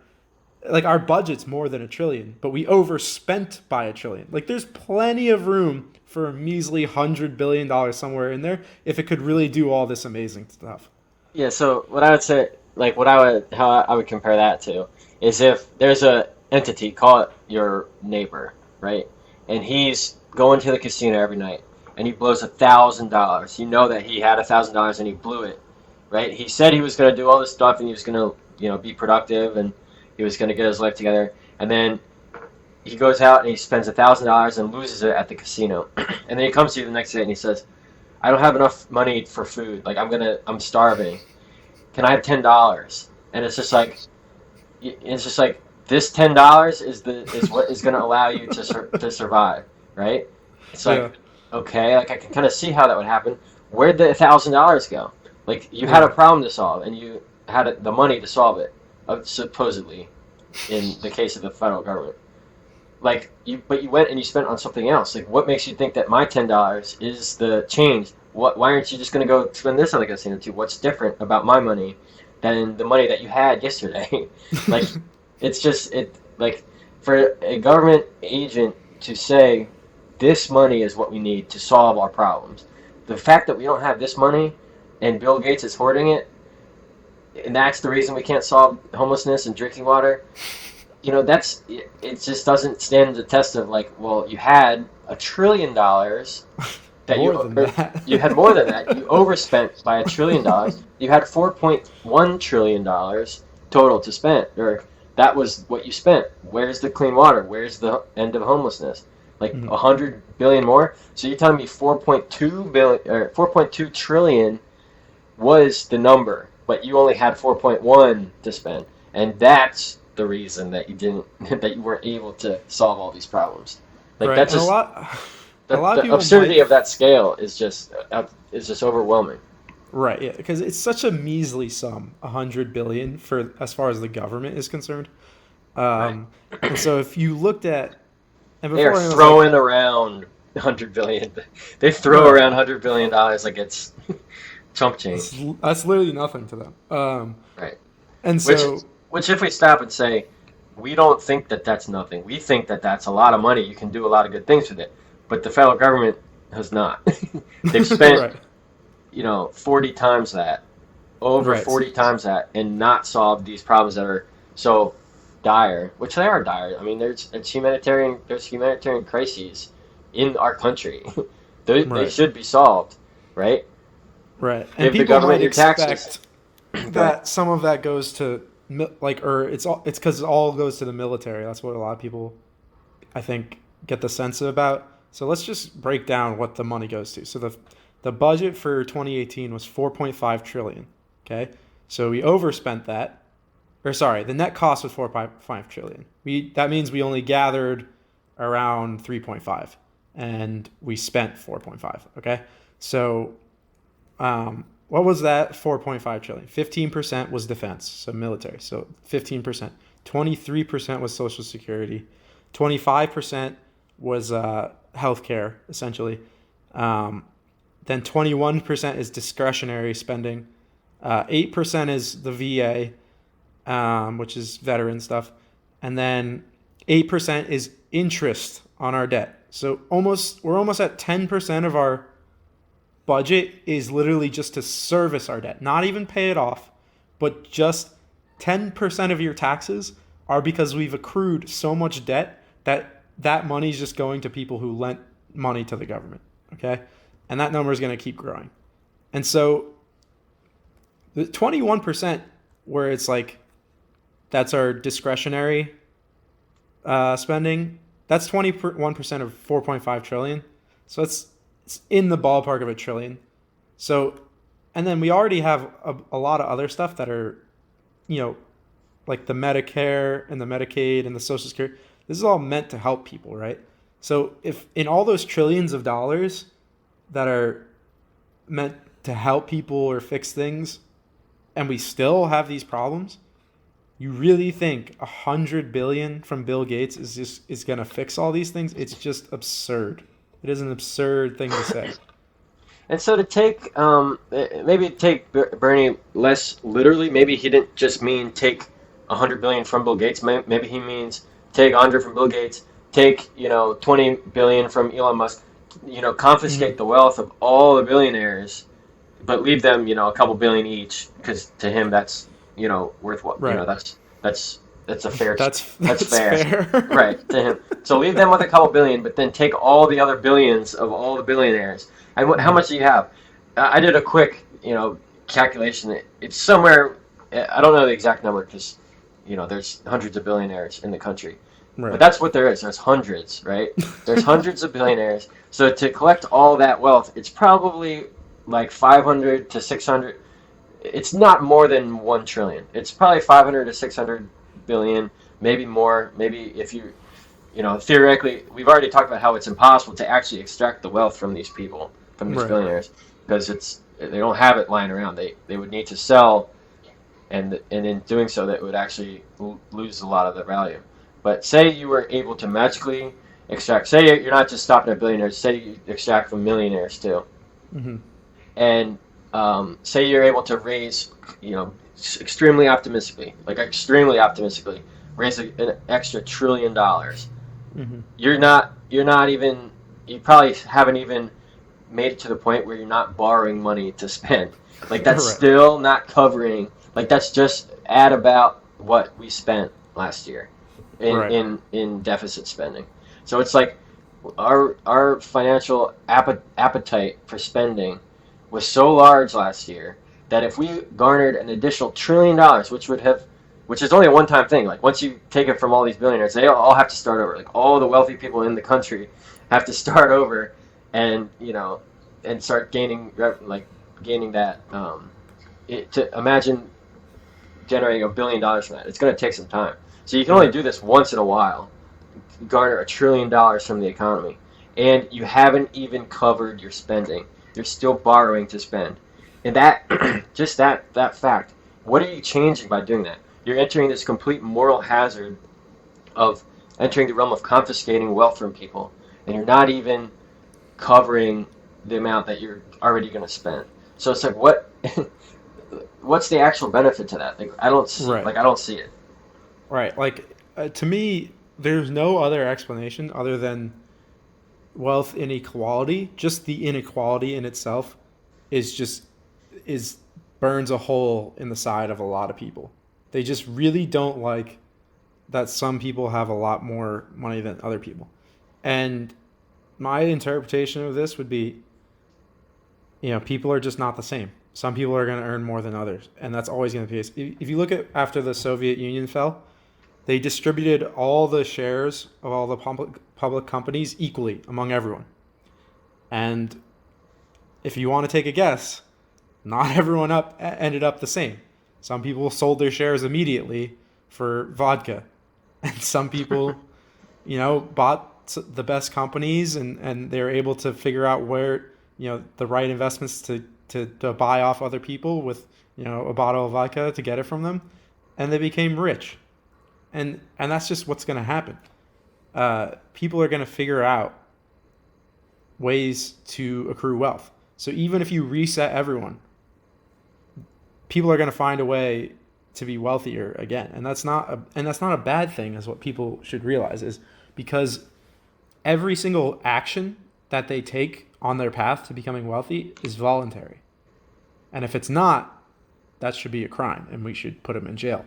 B: budget's more than $1 trillion, but we overspent by $1 trillion. Like there's plenty of room for a measly $100 billion somewhere in there if it could really do all this amazing stuff.
A: Yeah, so what I would say, like how I would compare that to is if there's a entity, call it your neighbor, right? And he's going to the casino every night and he blows $1,000. You know that he had $1,000 and he blew it, right? He said he was going to do all this stuff and he was going to, be productive and he was going to get his life together. And then he goes out and he spends $1,000 and loses it at the casino. And then he comes to you the next day and he says, I don't have enough money for food. Like I'm starving. Can I have $10? And it's just like this $10 is what is going to allow you to survive, right? It's like, okay, like I can kind of see how that would happen. Where'd the $1,000 go? Like you had a problem to solve and you had the money to solve it, supposedly, in the case of the federal government. Like but you went and you spent on something else. Like what makes you think that my $10 is the change? Why aren't you just going to go spend this on the casino too? What's different about my money than the money that you had yesterday? Like, like for a government agent to say this money is what we need to solve our problems. The fact that we don't have this money and Bill Gates is hoarding it, and that's the reason we can't solve homelessness and drinking water. It just doesn't stand the test of like, well, you had $1 trillion that
B: More than that.
A: you had more than that. You overspent by $1 trillion. You had $4.1 trillion total to spend, or that was what you spent. Where's the clean water? Where's the end of homelessness? Like
B: Mhm.
A: 100 billion more. So you're telling me 4.2 billion or 4.2 trillion was the number, but you only had 4.1 to spend, and that's the reason that you didn't that you weren't able to solve all these problems. Like
B: Right,
A: that's
B: and
A: just
B: a lot of
A: the
B: people
A: absurdity
B: might.
A: of that scale is just overwhelming.
B: Right, yeah, because it's such a measly sum, 100 billion for as far as the government is concerned.
A: Right.
B: And so if you looked at, and
A: They are
B: before it was like,
A: throwing around 100 billion. They throw
B: right,
A: around $100 billion like it's chump
B: that's,
A: change.
B: that's literally nothing to them.
A: Right.
B: And
A: Which
B: so,
A: which if we stop and say we don't think that that's nothing. We think that that's a lot of money. You can do a lot of good things with it. But the federal government has not. They've spent,
B: right,
A: 40 times that, over
B: right,
A: 40 times that, and not solved these problems that are so dire, which they are dire. I mean, there's humanitarian crises in our country. They
B: right,
A: should be solved, right?
B: right. And
A: Give the
B: people
A: government
B: might
A: your taxes.
B: expect
A: Go ahead.
B: that some of that goes to or it's because it all goes to the military. That's what a lot of people, I think, get the sense about. So let's just break down what the money goes to. So the budget for 2018 was 4.5 trillion. Okay, so we overspent that. Or sorry, the net cost was 4.5 trillion. We that means we only gathered around 3.5, and we spent 4.5. Okay, so what was that 4.5 trillion? 15% was defense, so military. So 15%. 23% was social security. 25% was healthcare, essentially. Um, then 21% is discretionary spending. 8% is the VA, which is veteran stuff. And then 8% is interest on our debt. So we're almost at 10% of our budget is literally just to service our debt, not even pay it off, but just 10% of your taxes are because we've accrued so much debt that money is just going to people who lent money to the government. Okay. And that number is going to keep growing. And so the 21%, where it's like, that's our discretionary spending, that's 21% of 4.5 trillion. So it's in the ballpark of a trillion. So, and then we already have a lot of other stuff that are, you know, like the Medicare and the Medicaid and the Social Security. This is all meant to help people, right? So if in all those trillions of dollars that are meant to help people or fix things, and we still have these problems, you really think 100 billion from Bill Gates is gonna fix all these things? It's just absurd. It is an absurd thing to say.
A: And so to take, maybe take Bernie less literally. Maybe he didn't just mean take 100 billion from Bill Gates. Maybe he means take 100 from Bill Gates, take 20 billion from Elon Musk. Confiscate
B: Mm-hmm.
A: the wealth of all the billionaires, but leave them a couple billion each, because to him that's worth what
B: Right.
A: that's a fair that's
B: That's
A: fair,
B: fair.
A: right, to him. So leave them with a couple billion, but then take all the other billions of all the billionaires. And how
B: Mm-hmm.
A: much do you have? I did a quick calculation. It's somewhere, I don't know the exact number, because there's hundreds of billionaires in the country. But
B: Right.
A: that's what there is. There's hundreds, right? There's hundreds of billionaires. So to collect all that wealth, it's probably like 500 to 600. It's not more than 1 trillion. It's probably 500 to 600 billion, maybe more. Maybe if theoretically, we've already talked about how it's impossible to actually extract the wealth from these people, from these
B: Right.
A: billionaires, because they don't have it lying around. They would need to sell, and in doing so, that would actually lose a lot of the value. But say you were able to magically extract. Say you're not just stopping at billionaires. Say you extract from millionaires too,
B: Mm-hmm.
A: and say you're able to raise, extremely optimistically, raise an extra $1 trillion.
B: Mm-hmm.
A: You're not even. You probably haven't even made it to the point where you're not borrowing money to spend. Like that's
B: Right.
A: still not covering. Like that's just at about what we spent last year in
B: Right.
A: in in deficit spending. So it's like our financial appetite for spending was so large last year that if we garnered an additional $1 trillion, which is only a one-time thing. Like once you take it from all these billionaires, they all have to start over. Like all the wealthy people in the country have to start over, and and start gaining that. To imagine generating $1 billion from that, it's going to take some time. So you can only
B: Right.
A: do this once in a while, garner $1 trillion from the economy, and you haven't even covered your spending. You're still borrowing to spend, and that just that fact. What are you changing by doing that? You're entering this complete moral hazard of entering the realm of confiscating wealth from people, and you're not even covering the amount that you're already going to spend. So it's like, what's the actual benefit to that?
B: Right.
A: I don't see it.
B: Right. Like to me, there's no other explanation other than wealth inequality. Just the inequality in itself is just is burns a hole in the side of a lot of people. They just really don't like that some people have a lot more money than other people. And my interpretation of this would be, people are just not the same. Some people are going to earn more than others, and that's always going to be the case. If you look at after the Soviet Union fell, they distributed all the shares of all the public companies equally among everyone. And if you want to take a guess, not everyone ended up the same. Some people sold their shares immediately for vodka, and some people, bought the best companies, and they were able to figure out where the right investments to buy off other people with a bottle of vodka to get it from them, and they became rich. And that's just what's going to happen. People are going to figure out ways to accrue wealth. So even if you reset everyone, people are going to find a way to be wealthier again, and that's not a bad thing. Is what people should realize is because every single action that they take on their path to becoming wealthy is voluntary, and if it's not, that should be a crime, and we should put them in jail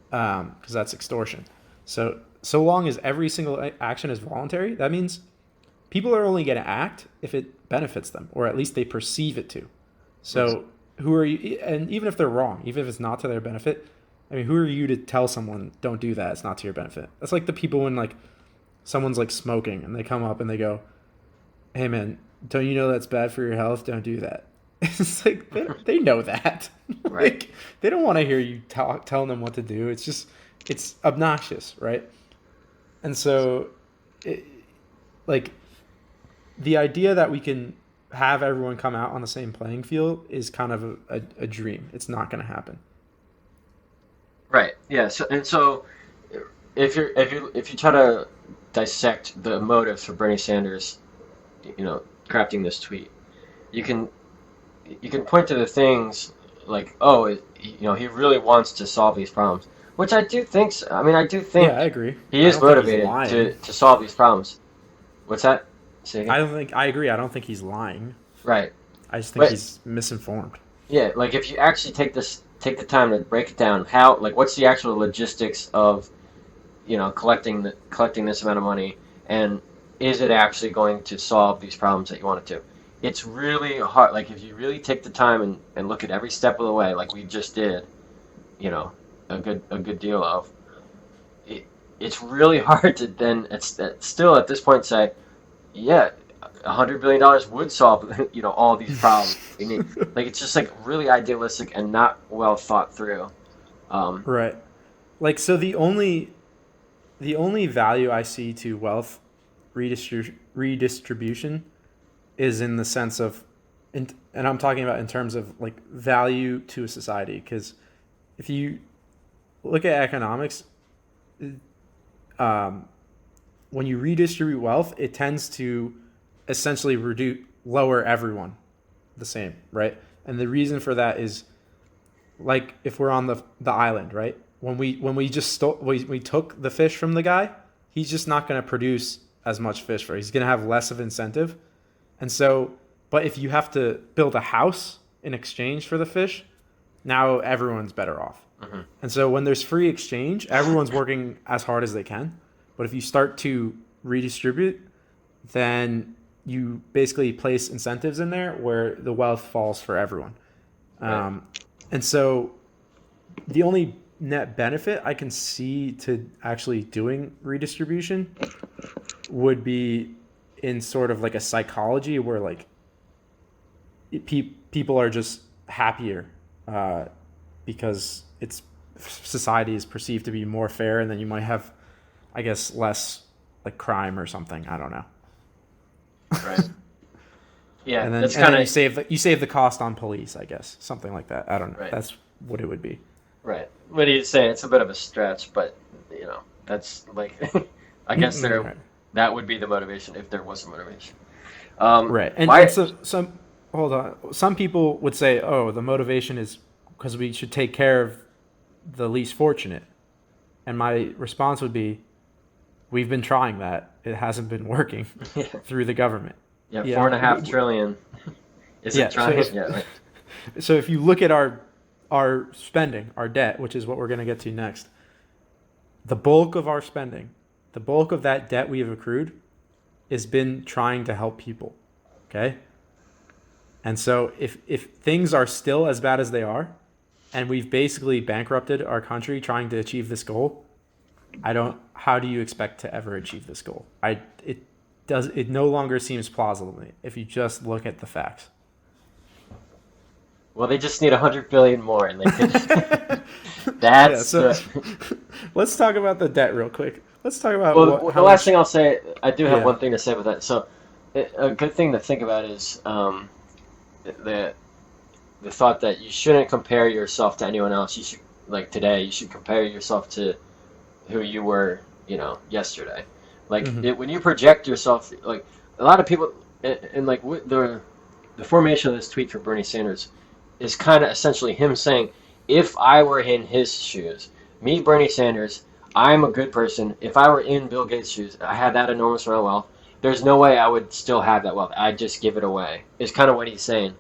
B: because that's extortion. So long as every single action is voluntary, that means people are only going to act if it benefits them, or at least they perceive it to. So who are you? And even if they're wrong, even if it's not to their benefit, I mean, who are you to tell someone don't do that? It's not to your benefit. That's like the people when like someone's like smoking and they come up and they go, "Hey man, don't you know that's bad for your health? Don't do that." It's like they know that.
A: Right.
B: Like they don't want to hear you telling them what to do. It's obnoxious, right? And so, it, like the idea that we can have everyone come out on the same playing field is kind of a dream. It's not going to happen.
A: Right. Yeah. So if you try to dissect the motives for Bernie Sanders, crafting this tweet, you can you can point to the things like, oh, he really wants to solve these problems, which I do think. I mean, I do
B: Yeah, I
A: think
B: agree.
A: he
B: I
A: is
B: don't think he's
A: motivated
B: lying.
A: to solve these problems. What's that? Say
B: I
A: again?
B: don't think I agree. I don't think he's lying.
A: Right.
B: I just think
A: But
B: he's misinformed.
A: yeah, like if you actually take the time to break it down, how like what's the actual logistics of collecting this amount of money, and is it actually going to solve these problems that you want it to? It's really hard. Like if you really take the time and look at every step of the way, like we just did, you know, a good deal of it. It's really hard to then it's still at this point say, yeah, $100 billion would solve all these problems we need. Like it's just like really idealistic and not well thought through. Um,
B: Right. Like so the only value I see to wealth redistribution is in the sense of and I'm talking about in terms of like value to a society because if you look at economics um, when you redistribute wealth it tends to essentially lower everyone the same, right? And the reason for that is like if we're on the island, right? When we just we took the fish from the guy, he's just not going to produce as much fish for. He's going to have less of incentive, and so. But if you have to build a house in exchange for the fish, now everyone's better off.
A: mhm.
B: And so when there's free exchange, everyone's working as hard as they can. But if you start to redistribute, then you basically place incentives in there where the wealth falls for everyone.
A: Right.
B: And so the only net benefit I can see to actually doing redistribution would be in sort of like a psychology where like people are just happier because it's society is perceived to be more fair, and then you might have, I guess, less like crime or something. I don't know.
A: Right. Yeah,
B: And then
A: that's kind of
B: you save the cost on police, I guess, something like that. I don't know.
A: right.
B: That's what it would be.
A: Right. What do you say? It's a bit of a stretch, but that's like, I guess
B: Right.
A: that would be the motivation if there was a motivation.
B: Right. And
A: My
B: so some hold on. Some people would say, "Oh, the motivation is because we should take care of the least fortunate." And my response would be, "We've been trying that. It hasn't been working
A: yeah,
B: through the government."
A: yeah,
B: You
A: four and a half
B: know,
A: trillion isn't
B: yeah.
A: trying. Yeah, right.
B: So if you look at our spending, our debt, which is what we're going to get to next, the bulk of our spending, the bulk of that debt we have accrued, has been trying to help people. Okay. And so if things are still as bad as they are, and we've basically bankrupted our country trying to achieve this goal, I don't. How do you expect to ever achieve this goal? It no longer seems plausible to me if you just look at the facts.
A: Well, they just need 100 billion more, and they could.
B: Yeah.
A: That's
B: So
A: the.
B: let's talk about the debt real quick. Let's talk about
A: Well, the
B: how
A: last
B: much.
A: thing I'll say, I do have
B: Yeah.
A: one thing to say about that. So, a good thing to think about is the the thought that you shouldn't compare yourself to anyone else. You should, like today, you should compare yourself to who you were, yesterday. Like
B: Hmm.
A: when you project yourself, like a lot of people, and like the formation of this tweet for Bernie Sanders is kind of essentially him saying, if I were in his shoes, me, Bernie Sanders, I'm a good person. If I were in Bill Gates' shoes, I had that enormous amount of wealth. There's no way I would still have that wealth. I'd just give it away. Is kind of what he's saying.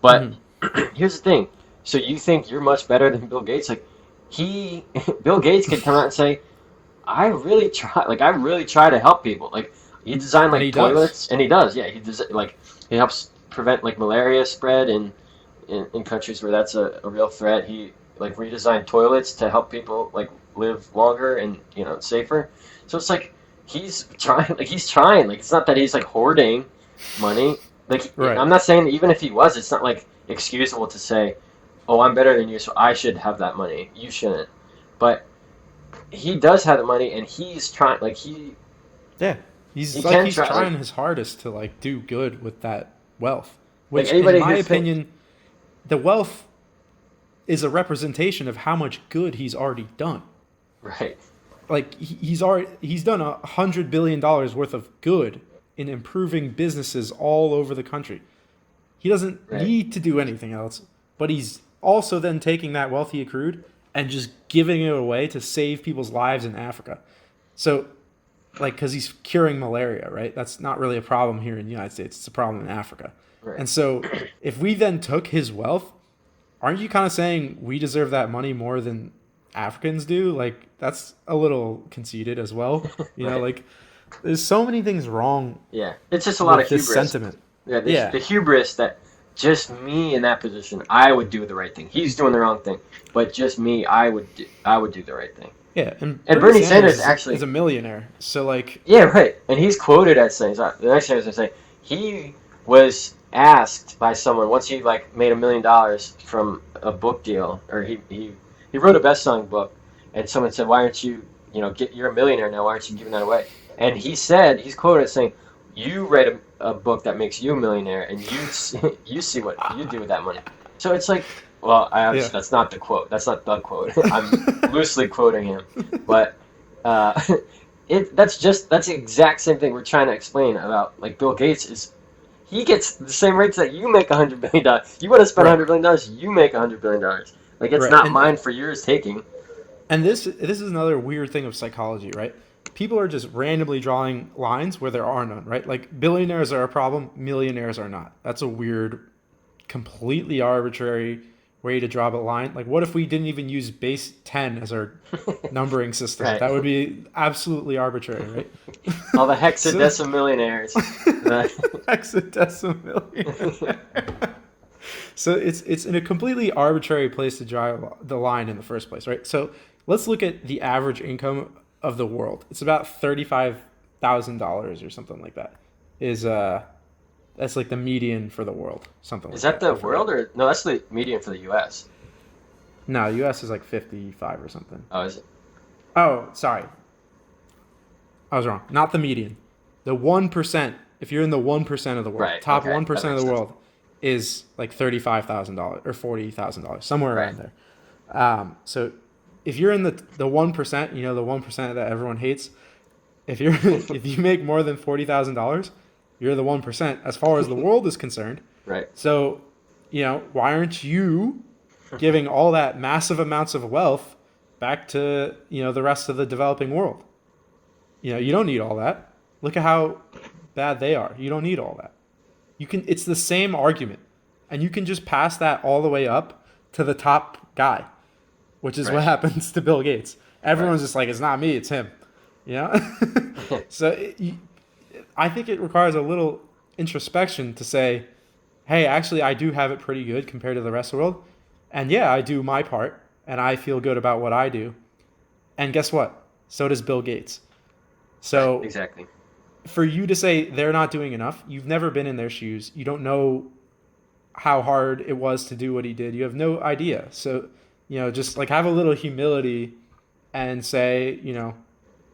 A: But
B: Hmm.
A: here's the thing. So you think you're much better than Bill Gates? Like Bill Gates could come out and say, I really try to help people. Like he designed
B: And
A: like
B: he does.
A: toilets, and he does. Yeah, he helps prevent like malaria spread in countries where that's a real threat. He like redesigned toilets to help people like live longer and safer. So it's like he's trying. Like it's not that he's like hoarding money. Like
B: Right.
A: I'm not saying that even if he was, it's not like excusable to say, "Oh, I'm better than you, so I should have that money. You shouldn't." But he does have the money, and he's trying. Like
B: Yeah.
A: he can
B: He's
A: try.
B: trying his hardest to like do good with that wealth,
A: Like
B: which in
A: anybody
B: my
A: who thinks
B: opinion, the wealth is a representation of how much good he's already done.
A: right,
B: Like he's done $100 billion worth of good in improving businesses all over the country. He doesn't
A: right,
B: need to do anything else, but he's also then taking that wealth he accrued and just giving it away to save people's lives in Africa. So, like, because he's curing malaria, right? That's not really a problem here in the United States. It's a problem in Africa.
A: right.
B: And so, if we then took his wealth, aren't you kind of saying we deserve that money more than Africans do? Like, that's a little conceited as well.
A: Right.
B: Like, there's so many things wrong
A: Yeah, it's just a lot of
B: with this
A: hubris.
B: sentiment.
A: Yeah,
B: Yeah.
A: the hubris that just me in that position, I would do the right thing. He's doing the wrong thing, but just me, I would do the right thing.
B: Yeah, and
A: And
B: Bernie
A: Bernie
B: Sanders
A: Sanders
B: is
A: actually,
B: a millionaire. So like,
A: yeah, right. And he's quoted as saying, sorry, the next thing I was gonna say, he was asked by someone once he like made $1 million from a book deal, or he wrote a best-selling book, and someone said, why aren't you, you're a millionaire now, why aren't you giving that away? And he said, he's quoted as saying, you write a book that makes you a millionaire, and you see what you do with that money. So it's like, well, I
B: yeah.
A: obviously that's not the quote. That's not the quote. I'm loosely quoting him, but uh, that's the exact same thing we're trying to explain about like Bill Gates is. He gets the same rates that you make $100 billion. You want to spend
B: Right.
A: $100 billion, you make $100 billion. Like it's
B: Right.
A: not mine for yours taking.
B: And this is another weird thing of psychology, right? People are just randomly drawing lines where there are none, right? Like billionaires are a problem, millionaires are not. That's a weird, completely arbitrary way to draw a line. Like what if we didn't even use base 10 as our numbering system?
A: Right.
B: That would be absolutely arbitrary, right?
A: All the
B: So
A: hexadecimillionaires.
B: hexadecimillionaire. So it's in a completely arbitrary place to draw the line in the first place, right? So let's look at the average income of the world. It's about $35,000 or something like that. Is That's like the median for the world, something
A: Is
B: like
A: that
B: that.
A: the
B: I forget.
A: world or no? That's the median for the U.S.
B: No, U.S. is like 55 or something.
A: Oh, is it?
B: Oh, sorry, I was wrong. Not the median. The 1%. If you're in the 1% of the world,
A: Right.
B: top
A: Okay, that
B: 1% of
A: makes
B: the
A: sense.
B: world is like $35,000 or $40,000, somewhere
A: Right.
B: around there. So if you're in the 1%, you know, the 1% that everyone hates. If you're if you make more than $40,000, you're the 1% as far as the world is concerned.
A: Right.
B: So, why aren't you giving all that massive amounts of wealth back to, the rest of the developing world? You don't need all that. Look at how bad they are. You don't need all that. It's the same argument. And you can just pass that all the way up to the top guy, which is what
A: Right.
B: happens to Bill Gates.
A: Right.
B: Everyone's just like, it's not me, it's him. You know? so I think it requires a little introspection to say, hey, actually, I do have it pretty good compared to the rest of the world. And yeah, I do my part, and I feel good about what I do. And guess what? So does Bill Gates.
A: Right.
B: So
A: Exactly.
B: for you to say they're not doing enough, you've never been in their shoes. You don't know how hard it was to do what he did. You have no idea. So, just like have a little humility and say,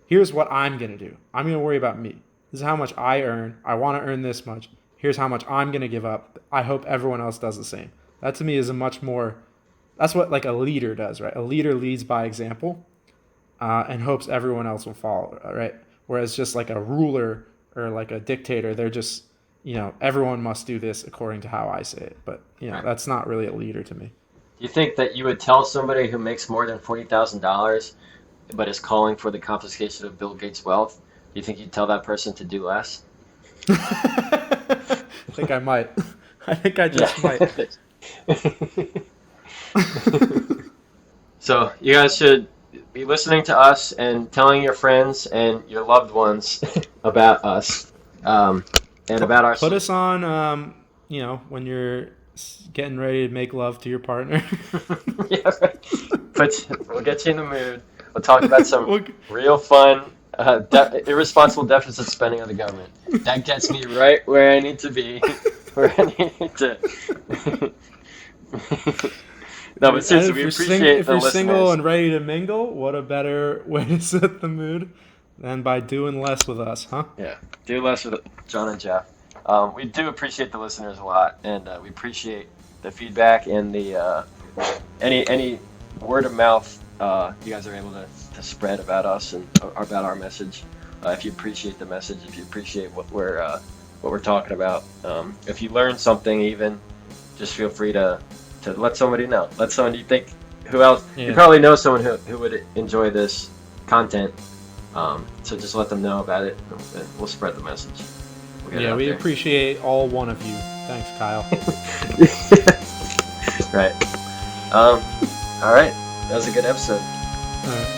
B: here's what I'm going to do. I'm going to worry about me. This is how much I earn. I want to earn this much. Here's how much I'm going to give up. I hope everyone else does the same. That to me is a much more, that's what like a leader does, right? A leader leads by example and hopes everyone else will follow, right? Whereas just like a ruler or like a dictator, they're just, everyone must do this according to how I say it. But,
A: Right.
B: that's not really a leader to me.
A: Do you think that you would tell somebody who makes more than $40,000 but is calling for the confiscation of Bill Gates' wealth? Do you think you'd tell that person to do less?
B: I think I might. I think I
A: Yeah.
B: just might.
A: So you guys should be listening to us and telling your friends and your loved ones about us, and about our.
B: Put us on, when you're getting ready to make love to your partner.
A: Yeah, right. But we'll get you in the mood. We'll talk about some
B: Look,
A: real fun, irresponsible deficit spending of the government. That gets me right where I need to be, where I need to. No, but
B: and
A: seriously, we appreciate
B: if
A: the
B: you're single
A: listeners.
B: and ready to mingle, what a better way to set the mood than by doing less with us, huh?
A: Yeah, do less with John and Jeff. We do appreciate the listeners a lot, and we appreciate the feedback and the any word of mouth you guys are able to spread about us and about our message. If you appreciate the message, if you appreciate what we're talking about, if you learn something, even just feel free to let somebody know. Let someone you think who else you
B: Yeah.
A: probably know someone who would enjoy this content. So just let them know about it, and we'll spread the message. We'll get it
B: Yeah,
A: out
B: we
A: there.
B: appreciate all one of you. Thanks, Kyle.
A: Right. All right. That was a good episode.
B: All right.